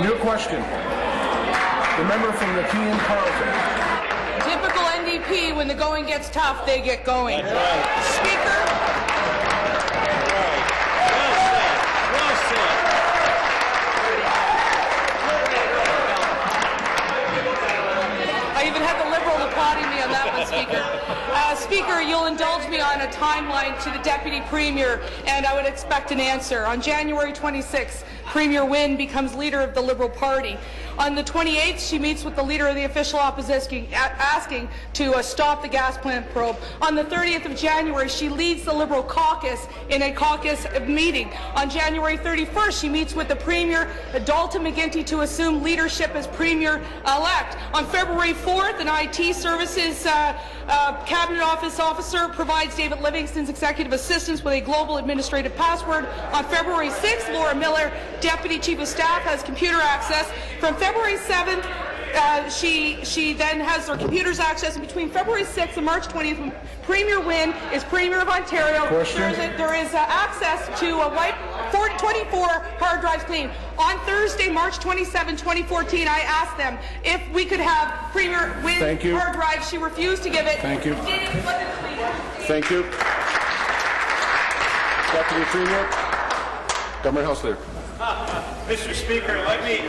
New question. The member from McKeon Carleton. Typical NDP, when the going gets tough, they get going. That's right. Speaker. I even had the Liberal applauding me on that one, Speaker. Speaker, you'll indulge me on a timeline to the Deputy Premier, and I would expect an answer. On January 26th, Premier Wynne becomes leader of the Liberal Party. On the 28th, she meets with the leader of the official opposition asking to stop the gas plant probe. On the 30th of January, she leads the Liberal caucus in a caucus meeting. On January 31st, she meets with the Premier, Dalton McGuinty, to assume leadership as Premier-elect. On February 4th, an IT Services Cabinet Office officer provides David Livingston's executive assistants with a global administrative password. On February 6th, Laura Miller, Deputy Chief of Staff, has computer access. From February 7th, she then has her computers access. And between February 6th and March 20th, when Premier Wynne is Premier of Ontario, there is access to a wipe 24 hard drives clean. On Thursday, March 27, 2014, I asked them if we could have Premier Wynne's hard drives. She refused to give it. Thank you. Thank you. Deputy Premier. Government House Leader. Mr. Speaker, let me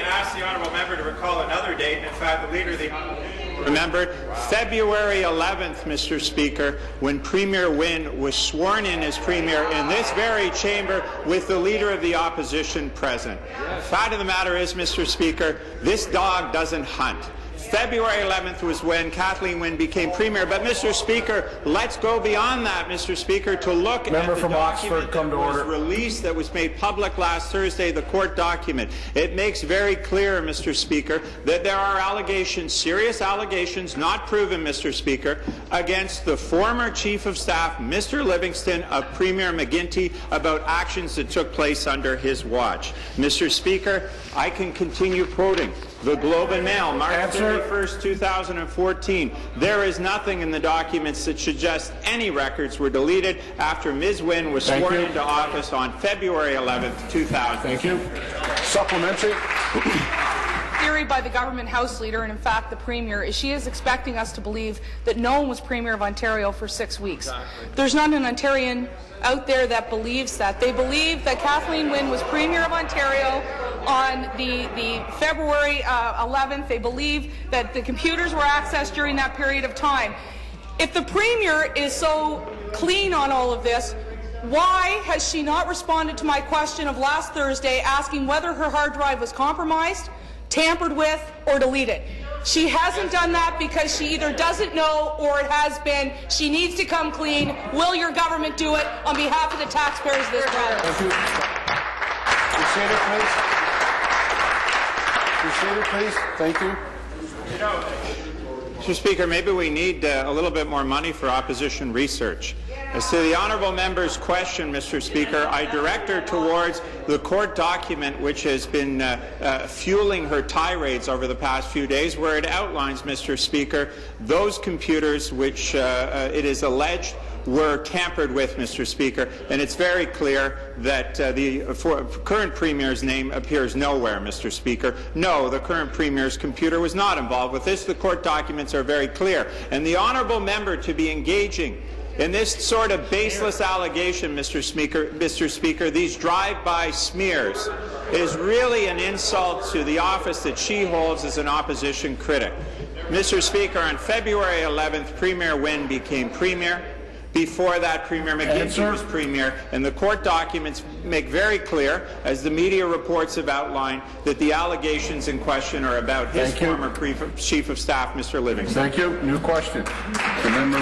ask the honourable member to recall another date. In fact, the Leader of the Opposition remembered February 11th, Mr. Speaker, when Premier Wynne was sworn in as Premier in this very chamber with the Leader of the Opposition present. The fact of the matter is, Mr. Speaker, this dog doesn't hunt. February 11th was when Kathleen Wynne became Premier. But, Mr. Speaker, let's go beyond that, Mr. Speaker, to look at the document that was released, that was made public last Thursday, the court document. It makes very clear, Mr. Speaker, that there are allegations, serious allegations, not proven, Mr. Speaker, against the former Chief of Staff, Mr. Livingston, of Premier McGuinty, about actions that took place under his watch. Mr. Speaker, I can continue quoting. The Globe and Mail, March 31st, 2014. There is nothing in the documents that suggests any records were deleted after Ms. Wynne was sworn into office on February 11th, 2000. Thank you. Supplementary. Theory by the government House Leader, and in fact the Premier, is she is expecting us to believe that no one was Premier of Ontario for 6 weeks. Exactly. There's not an Ontarian out there that believes that. They believe that Kathleen Wynne was Premier of Ontario on the February 11th. They believe that the computers were accessed during that period of time. If the Premier is so clean on all of this, why has she not responded to my question of last Thursday asking whether her hard drive was compromised, tampered with, or deleted? She hasn't done that because she either doesn't know or it has been. She needs to come clean. Will your government do it on behalf of the taxpayers of this province? Thank you. Seated, please. Seated, please. Thank you. Mr. Speaker, maybe we need a little bit more money for opposition research. As to the honourable member's question, Mr. Speaker, I direct her towards the court document which has been fueling her tirades over the past few days, where it outlines, Mr. Speaker, those computers which it is alleged were tampered with, Mr. Speaker, and it's very clear that the current Premier's name appears nowhere, Mr. Speaker. No, the current Premier's computer was not involved with this. The court documents are very clear. And the honourable member to be engaging in this sort of baseless allegation, Mr. Speaker, these drive-by smears, is really an insult to the office that she holds as an opposition critic. Mr. Speaker, on February 11th, Premier Wynne became Premier. Before that, Premier McGuinty was Premier, and the court documents make very clear, as the media reports have outlined, that the allegations in question are about his former Chief of Staff, Mr. Livingston. Thank you. New question. The member